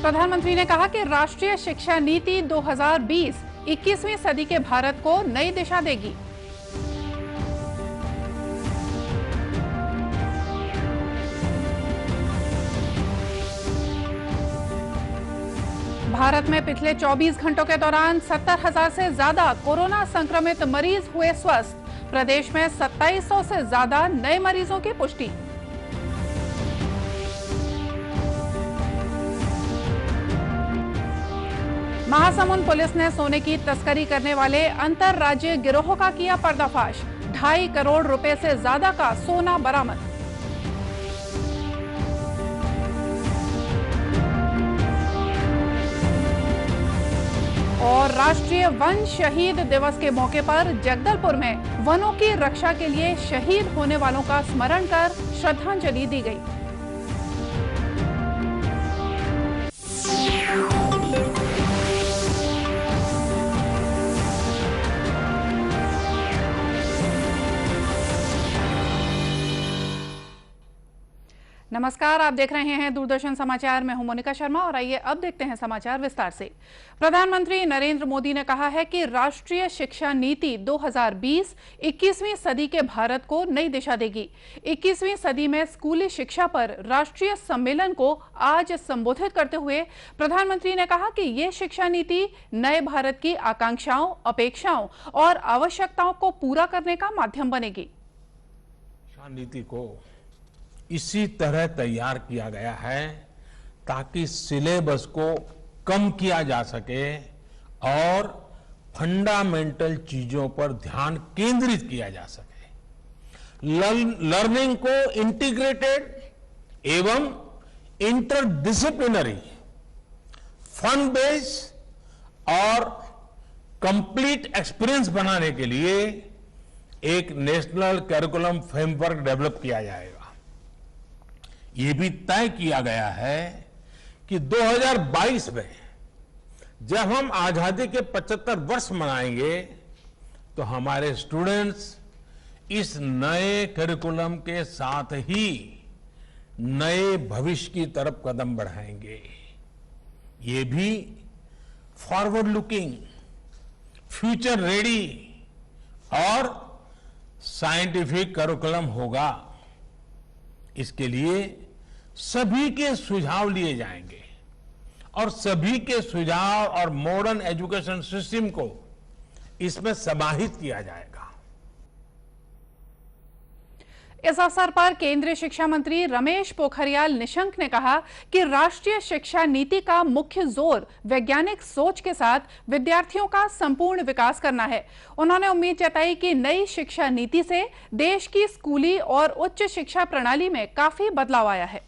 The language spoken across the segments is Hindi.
प्रधानमंत्री ने कहा कि राष्ट्रीय शिक्षा नीति 2020 21वीं सदी के भारत को नई दिशा देगी। भारत में पिछले 24 घंटों के दौरान 70,000 से ज्यादा कोरोना संक्रमित मरीज हुए स्वस्थ। प्रदेश में 2700 से ज्यादा नए मरीजों की पुष्टि। महासमुंद पुलिस ने सोने की तस्करी करने वाले अंतरराज्यीय गिरोह का किया पर्दाफाश। 2.5 करोड़ रुपए से ज्यादा का सोना बरामद। और राष्ट्रीय वन शहीद दिवस के मौके पर जगदलपुर में वनों की रक्षा के लिए शहीद होने वालों का स्मरण कर श्रद्धांजलि दी गई। नमस्कार, आप देख रहे हैं दूरदर्शन समाचार। मैं हूं मोनिका शर्मा और आइए अब देखते हैं समाचार विस्तार से। प्रधानमंत्री नरेंद्र मोदी ने कहा है कि राष्ट्रीय शिक्षा नीति 2020 21वीं सदी के भारत को नई दिशा देगी। 21वीं सदी में स्कूली शिक्षा पर राष्ट्रीय सम्मेलन को आज संबोधित करते हुए प्रधानमंत्री ने कहा कि ये शिक्षा नीति नए भारत की आकांक्षाओं, अपेक्षाओं और आवश्यकताओं को पूरा करने का माध्यम बनेगी। शिक्षा नीति को इसी तरह तैयार किया गया है ताकि सिलेबस को कम किया जा सके और फंडामेंटल चीजों पर ध्यान केंद्रित किया जा सके। लर्निंग को इंटीग्रेटेड एवं इंटरडिसिप्लिनरी, फन बेस्ड और कंप्लीट एक्सपीरियंस बनाने के लिए एक नेशनल करिकुलम फ्रेमवर्क डेवलप किया जाएगा। ये भी तय किया गया है कि 2022 में जब हम आजादी के 75 वर्ष मनाएंगे तो हमारे स्टूडेंट्स इस नए करिकुलम के साथ ही नए भविष्य की तरफ कदम बढ़ाएंगे। ये भी फॉरवर्ड लुकिंग, फ्यूचर रेडी और साइंटिफिक करिकुलम होगा। इसके लिए सभी के सुझाव लिए जाएंगे और सभी के सुझाव और मॉडर्न एजुकेशन सिस्टम को इसमें समाहित किया जाएगा। इस अवसर पर केंद्रीय शिक्षा मंत्री रमेश पोखरियाल निशंक ने कहा कि राष्ट्रीय शिक्षा नीति का मुख्य जोर वैज्ञानिक सोच के साथ विद्यार्थियों का संपूर्ण विकास करना है। उन्होंने उम्मीद जताई कि नई शिक्षा नीति से देश की स्कूली और उच्च शिक्षा प्रणाली में काफी बदलाव आया है।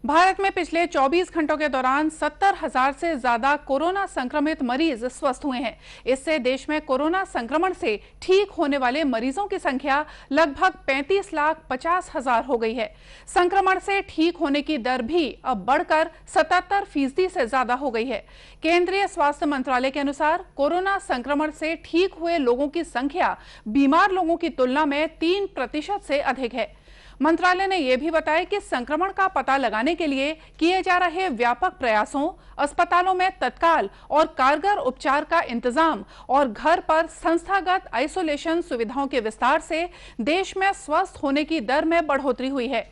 भारत में पिछले 24 घंटों के दौरान 70,000 से ज्यादा कोरोना संक्रमित मरीज स्वस्थ हुए हैं। इससे देश में कोरोना संक्रमण से ठीक होने वाले मरीजों की संख्या लगभग 35,50,000 हो गई है। संक्रमण से ठीक होने की दर भी अब बढ़कर 77% से ज्यादा हो गई है। केंद्रीय स्वास्थ्य मंत्रालय के अनुसार कोरोना संक्रमण से ठीक हुए लोगों की संख्या बीमार लोगों की तुलना में 3% से अधिक है। मंत्रालय ने यह भी बताया कि संक्रमण का पता लगाने के लिए किए जा रहे व्यापक प्रयासों, अस्पतालों में तत्काल और कारगर उपचार का इंतजाम और घर पर संस्थागत आइसोलेशन सुविधाओं के विस्तार से देश में स्वस्थ होने की दर में बढ़ोतरी हुई है।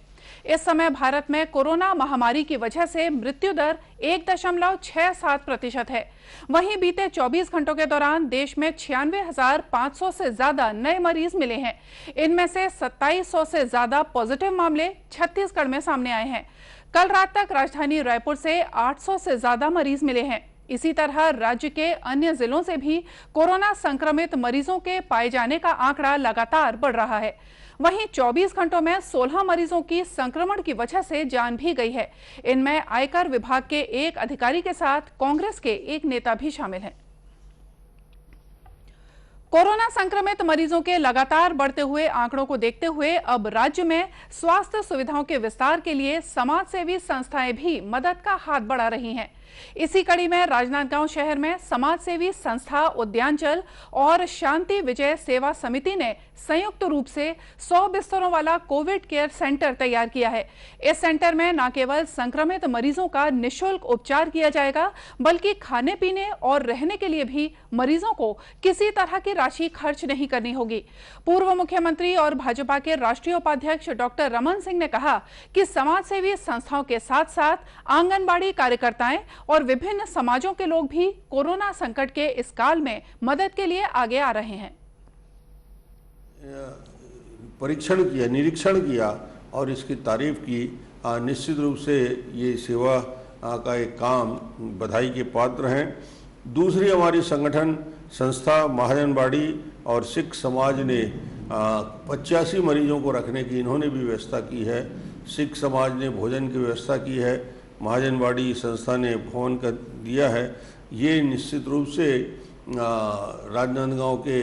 इस समय भारत में कोरोना महामारी की वजह से मृत्यु दर 1.67% है। वहीं बीते 24 घंटों के दौरान देश में 96,500 से ज्यादा नए मरीज मिले हैं। इनमें से 2700 से ज्यादा पॉजिटिव मामले छत्तीसगढ़ में सामने आए हैं। कल रात तक राजधानी रायपुर से 800 से ज्यादा मरीज मिले हैं। इसी तरह राज्य के अन्य जिलों से भी कोरोना संक्रमित मरीजों के पाए जाने का आंकड़ा लगातार बढ़ रहा है। वहीं 24 घंटों में 16 मरीजों की संक्रमण की वजह से जान भी गई है। इनमें आयकर विभाग के एक अधिकारी के साथ कांग्रेस के एक नेता भी शामिल हैं। कोरोना संक्रमित मरीजों के लगातार बढ़ते हुए आंकड़ों को देखते हुए अब राज्य में स्वास्थ्य सुविधाओं के विस्तार के लिए समाजसेवी संस्थाएं भी मदद का हाथ बढ़ा रही हैं। इसी कड़ी में राजनांदगांव शहर में समाज सेवी संस्था उद्यानचल और शांति विजय सेवा समिति ने संयुक्त रूप से 100 बिस्तरों वाला कोविड केयर सेंटर तैयार किया है। इस सेंटर में न केवल संक्रमित मरीजों का निःशुल्क उपचार किया जाएगा, बल्कि खाने पीने और रहने के लिए भी मरीजों को किसी तरह की राशि खर्च नहीं करनी होगी। पूर्व मुख्यमंत्री और भाजपा के राष्ट्रीय उपाध्यक्ष डॉक्टर रमन सिंह ने कहा कि समाज सेवी संस्थाओं के साथ साथ आंगनबाड़ी कार्यकर्ताएं और विभिन्न समाजों के लोग भी कोरोना संकट के इस काल में मदद के लिए आगे आ रहे हैं। परीक्षण किया, निरीक्षण किया और इसकी तारीफ की। निश्चित रूप से ये सेवा का एक काम बधाई के पात्र हैं। दूसरी हमारी संगठन संस्था महाजनबाड़ी और सिख समाज ने 85 मरीजों को रखने की इन्होंने भी व्यवस्था की है। सिख समाज ने भोजन की व्यवस्था की है, महाजनबाड़ी संस्था ने भवन कर दिया है। ये निश्चित रूप से राजनांदगांव के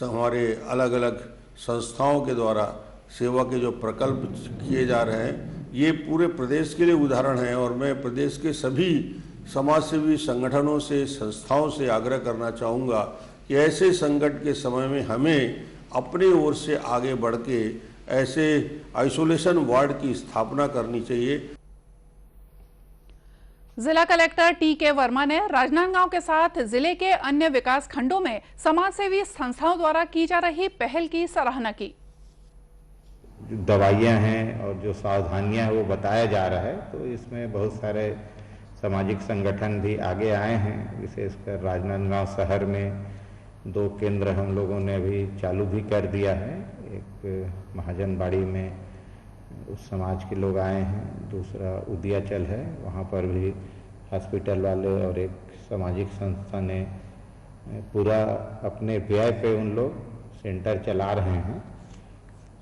हमारे अलग अलग संस्थाओं के द्वारा सेवा के जो प्रकल्प किए जा रहे हैं, ये पूरे प्रदेश के लिए उदाहरण है। और मैं प्रदेश के सभी समाज सेवी संगठनों से, संस्थाओं से आग्रह करना चाहूँगा कि ऐसे संकट के समय में हमें अपनी ओर से आगे बढ़ के ऐसे आइसोलेशन वार्ड की स्थापना करनी चाहिए। जिला कलेक्टर टी.के. वर्मा ने राजनांदगांव के साथ जिले के अन्य विकास खंडों में समाजसेवी संस्थाओं द्वारा की जा रही पहल की सराहना की। दवाइयां हैं और जो सावधानियां हैं वो बताया जा रहा है, तो इसमें बहुत सारे सामाजिक संगठन भी आगे आए हैं। विशेषकर राजनांदगांव शहर में 2 केंद्र हम लोगों ने अभी चालू भी कर दिया है। एक महाजनबाड़ी में उस समाज के लोग आए हैं, दूसरा उद्याचल है, वहाँ पर भी हॉस्पिटल वाले और एक सामाजिक संस्था ने पूरा अपने व्यय पे उन लोग सेंटर चला रहे हैं।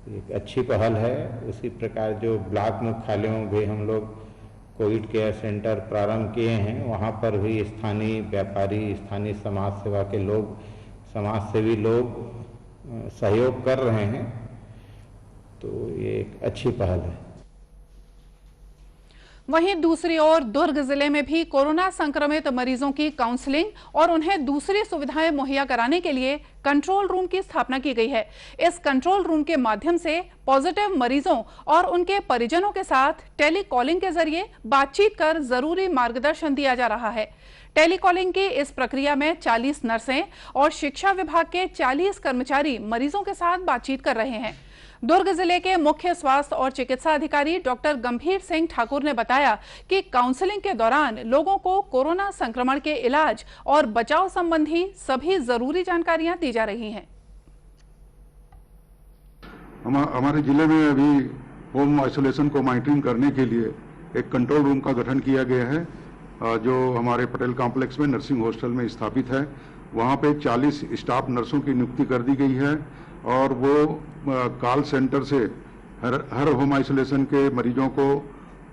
एक अच्छी पहल है। उसी प्रकार जो ब्लॉक मुख्यालयों भी हम लोग कोविड केयर सेंटर प्रारंभ किए हैं, वहाँ पर भी स्थानीय व्यापारी, स्थानीय समाज सेवा के लोग, समाज सेवी लोग सहयोग कर रहे हैं, तो ये एक अच्छी पहल है। वहीं दूसरी ओर दुर्ग जिले में भी कोरोना संक्रमित मरीजों की काउंसलिंग और उन्हें दूसरी सुविधाएं मुहैया कराने के लिए कंट्रोल रूम की स्थापना की गई है। इस कंट्रोल रूम के माध्यम से पॉजिटिव मरीजों और उनके परिजनों के साथ टेलीकॉलिंग के जरिए बातचीत कर जरूरी मार्गदर्शन दिया जा रहा है। टेलीकॉलिंग की इस प्रक्रिया में 40 नर्सें और शिक्षा विभाग के 40 कर्मचारी मरीजों के साथ बातचीत कर रहे हैं। दुर्ग जिले के मुख्य स्वास्थ्य और चिकित्सा अधिकारी डॉक्टर गंभीर सिंह ठाकुर ने बताया कि काउंसलिंग के दौरान लोगों को कोरोना संक्रमण के इलाज और बचाव संबंधी सभी जरूरी जानकारियां दी जा रही हैं। हमारे जिले में अभी होम आइसोलेशन को मॉनिटरिंग करने के लिए एक कंट्रोल रूम का गठन किया गया है, जो हमारे पटेल कॉम्प्लेक्स में नर्सिंग हॉस्टल में स्थापित है। वहाँ पे 40 स्टाफ नर्सों की नियुक्ति कर दी गई है और वो कॉल सेंटर से हर होम आइसोलेशन के मरीजों को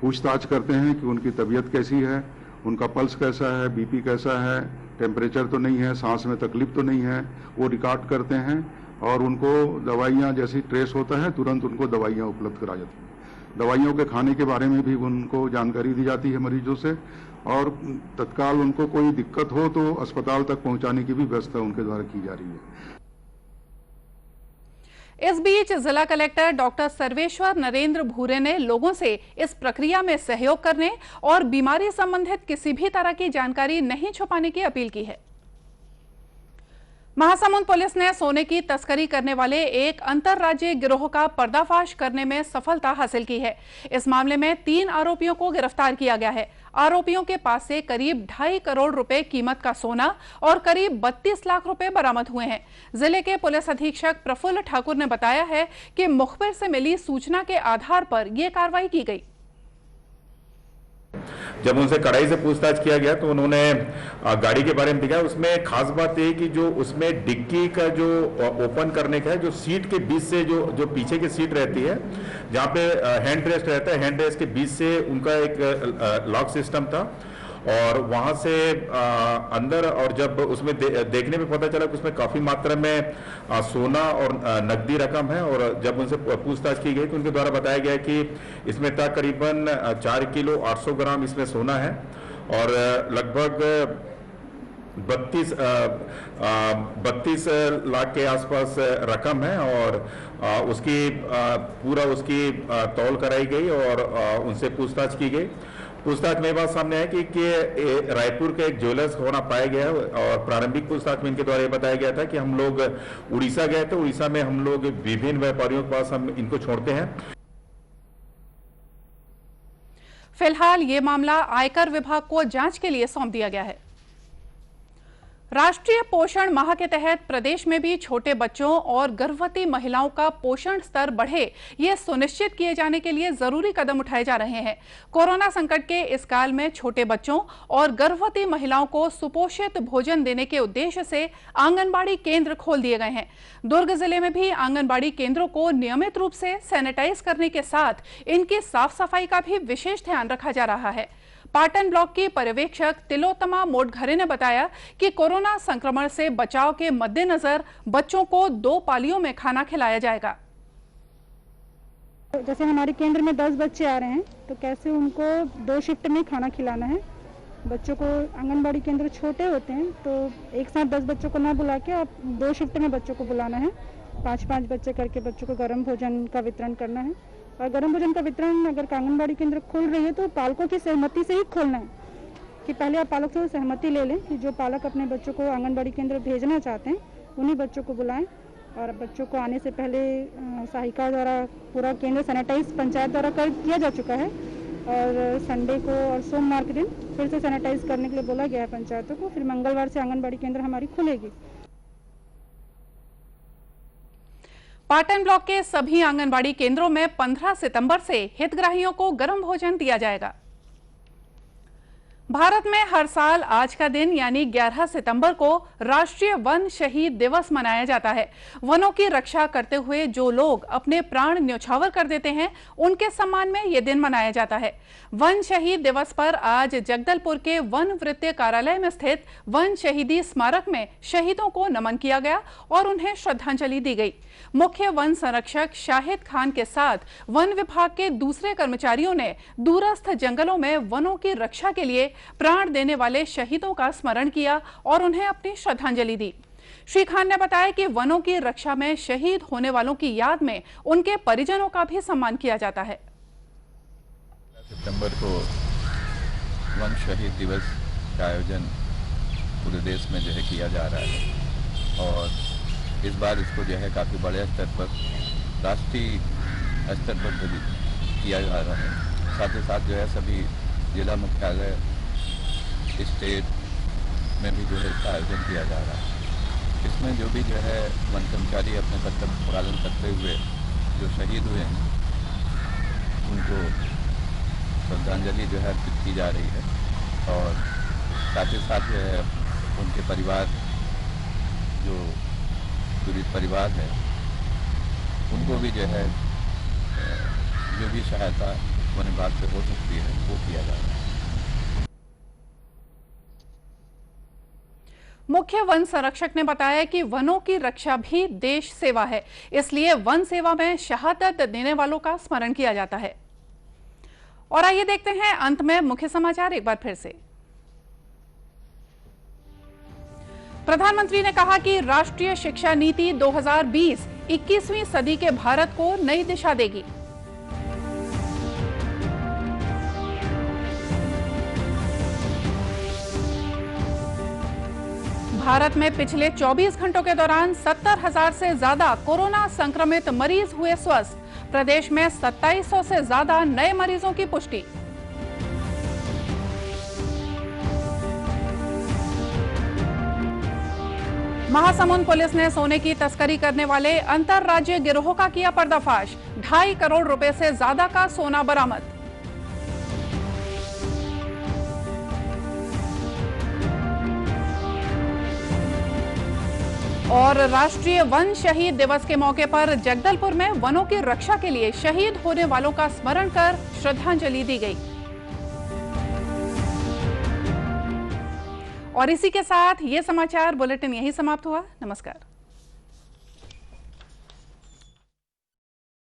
पूछताछ करते हैं कि उनकी तबीयत कैसी है, उनका पल्स कैसा है, बीपी कैसा है, टेम्परेचर तो नहीं है, सांस में तकलीफ तो नहीं है, वो रिकॉर्ड करते हैं और उनको दवाइयाँ जैसी ट्रेस होता है तुरंत उनको दवाइयाँ उपलब्ध करा जाती हैं। दवाइयों के खाने के बारे में भी उनको जानकारी दी जाती है मरीजों से, और तत्काल उनको कोई दिक्कत हो तो अस्पताल तक पहुंचाने की भी व्यवस्था उनके द्वारा की जा रही है। इस बीच जिला कलेक्टर डॉक्टर सर्वेश्वर नरेंद्र भूरे ने लोगों से इस प्रक्रिया में सहयोग करने और बीमारी संबंधित किसी भी तरह की जानकारी नहीं छुपाने की अपील की है। महासमुंद पुलिस ने सोने की तस्करी करने वाले एक अंतरराज्यीय गिरोह का पर्दाफाश करने में सफलता हासिल की है। इस मामले में 3 आरोपियों को गिरफ्तार किया गया है। आरोपियों के पास से करीब 2.5 करोड़ रुपए कीमत का सोना और करीब 32 लाख रुपए बरामद हुए हैं। जिले के पुलिस अधीक्षक प्रफुल्ल ठाकुर ने बताया है कि मुखबिर से मिली सूचना के आधार पर यह कार्रवाई की गई। जब उनसे कड़ाई से पूछताछ किया गया तो उन्होंने गाड़ी के बारे में दिखाया। उसमें खास बात यह कि जो उसमें डिक्की का जो ओपन करने का है, जो सीट के बीच से जो पीछे की सीट रहती है, जहाँ पे हैंड रेस्ट रहता है, हैंड रेस्ट के बीच से उनका एक लॉक सिस्टम था और वहां से अंदर, और जब उसमें देखने में पता चला कि उसमें काफी मात्रा में सोना और नकदी रकम है, और जब उनसे पूछताछ की गई तो उनके द्वारा बताया गया कि इसमें करीबन 4 किलो 800 ग्राम इसमें सोना है और लगभग 32 लाख के आसपास रकम है और उसकी उसकी तौल कराई गई और उनसे पूछताछ की गई। पूछताछ में बात सामने है कि रायपुर के एक ज्वेलर्स होना पाया गया और प्रारंभिक पूछताछ में इनके द्वारा ये बताया गया था कि हम लोग उड़ीसा गए थे, उड़ीसा में हम लोग विभिन्न व्यापारियों के पास हम इनको छोड़ते हैं। फिलहाल ये मामला आयकर विभाग को जांच के लिए सौंप दिया गया है। राष्ट्रीय पोषण माह के तहत प्रदेश में भी छोटे बच्चों और गर्भवती महिलाओं का पोषण स्तर बढ़े, ये सुनिश्चित किए जाने के लिए जरूरी कदम उठाए जा रहे हैं। कोरोना संकट के इस काल में छोटे बच्चों और गर्भवती महिलाओं को सुपोषित भोजन देने के उद्देश्य से आंगनबाड़ी केंद्र खोल दिए गए हैं। दुर्ग जिले में भी आंगनबाड़ी केंद्रों को नियमित रूप से सैनिटाइज करने के साथ इनकी साफ सफाई का भी विशेष ध्यान रखा जा रहा है। पाटन ब्लॉक की पर्यवेक्षक तिलोत्तमा मोटघरे ने बताया कि कोरोना संक्रमण से बचाव के मद्देनजर बच्चों को 2 पालियों में खाना खिलाया जाएगा। जैसे हमारे केंद्र में 10 बच्चे आ रहे हैं तो कैसे उनको 2 शिफ्ट में खाना खिलाना है। बच्चों को आंगनबाड़ी केंद्र छोटे होते हैं तो एक साथ 10 बच्चों को ना बुला के आप 2 शिफ्ट में बच्चों को बुलाना है। 5-5 बच्चे करके बच्चों को गर्म भोजन का वितरण करना है। और गर्म भोजन का वितरण अगर आंगनबाड़ी केंद्र खोल रही है तो पालकों की सहमति से ही खोलना है कि पहले आप पालक से सहमति ले लें कि जो पालक अपने बच्चों को आंगनबाड़ी केंद्र भेजना चाहते हैं उन्हीं बच्चों को बुलाएं। और बच्चों को आने से पहले सहायिका द्वारा पूरा केंद्र सैनिटाइज पंचायत द्वारा किया जा चुका है और संडे को और सोमवार के दिन फिर से सैनिटाइज करने के लिए बोला गया है पंचायतों को। फिर मंगलवार से आंगनबाड़ी केंद्र हमारी खुलेगी। पाटन ब्लॉक के सभी आंगनबाड़ी केंद्रों में 15 सितंबर से हितग्राहियों को गर्म भोजन दिया जाएगा। भारत में हर साल आज का दिन यानी 11 सितंबर को राष्ट्रीय वन शहीद दिवस मनाया जाता है। वनों की रक्षा करते हुए जो लोग अपने प्राण न्यौछावर कर देते हैं उनके सम्मान में यह दिन मनाया जाता है। वन शहीद दिवस पर आज जगदलपुर के वन वृत्तीय कार्यालय में स्थित वन शहीदी स्मारक में शहीदों को नमन किया गया और उन्हें श्रद्धांजलि दी गई। मुख्य वन संरक्षक शाहिद खान के साथ वन विभाग के दूसरे कर्मचारियों ने दूरस्थ जंगलों में वनों की रक्षा के लिए प्राण देने वाले शहीदों का स्मरण किया और उन्हें अपनी श्रद्धांजलि दी। श्री खान ने बताया कि वनों की रक्षा में शहीद होने वालों की याद में उनके परिजनों का भी सम्मान किया जाता है। सितंबर को वन शहीद दिवस का आयोजन पूरे देश में जो है किया जा रहा है और इस बार इसको जो है काफ़ी बड़े स्तर पर राष्ट्रीय स्तर पर किया जा रहा है। साथ ही साथ जो है सभी जिला मुख्यालय स्टेट में भी जो है इसका आयोजन किया जा रहा है। इसमें जो भी जो है वन कर्मचारी अपने कर्तव्य पालन करते हुए जो शहीद हुए हैं उनको श्रद्धांजलि जो है अर्पित की जा रही है और साथ ही साथ जो है उनके परिवार जो पीड़ित परिवार है उनको भी जो है जो भी सहायता वन विभाग से हो सकती है वो किया जा रहा है। मुख्य वन संरक्षक ने बताया कि वनों की रक्षा भी देश सेवा है, इसलिए वन सेवा में शहादत देने वालों का स्मरण किया जाता है। और आइए देखते हैं अंत में मुख्य समाचार एक बार फिर से। प्रधानमंत्री ने कहा कि राष्ट्रीय शिक्षा नीति 2020 21वीं सदी के भारत को नई दिशा देगी। भारत में पिछले 24 घंटों के दौरान 70,000 से ज्यादा कोरोना संक्रमित मरीज हुए स्वस्थ। प्रदेश में 2700 से ज्यादा नए मरीजों की पुष्टि। महासमुंद पुलिस ने सोने की तस्करी करने वाले अंतरराज्यीय गिरोह का किया पर्दाफाश। 2.5 करोड़ रुपए से ज्यादा का सोना बरामद। और राष्ट्रीय वन शहीद दिवस के मौके पर जगदलपुर में वनों की रक्षा के लिए शहीद होने वालों का स्मरण कर श्रद्धांजलि दी गई। और इसी के साथ ये समाचार बुलेटिन यही समाप्त हुआ। नमस्कार।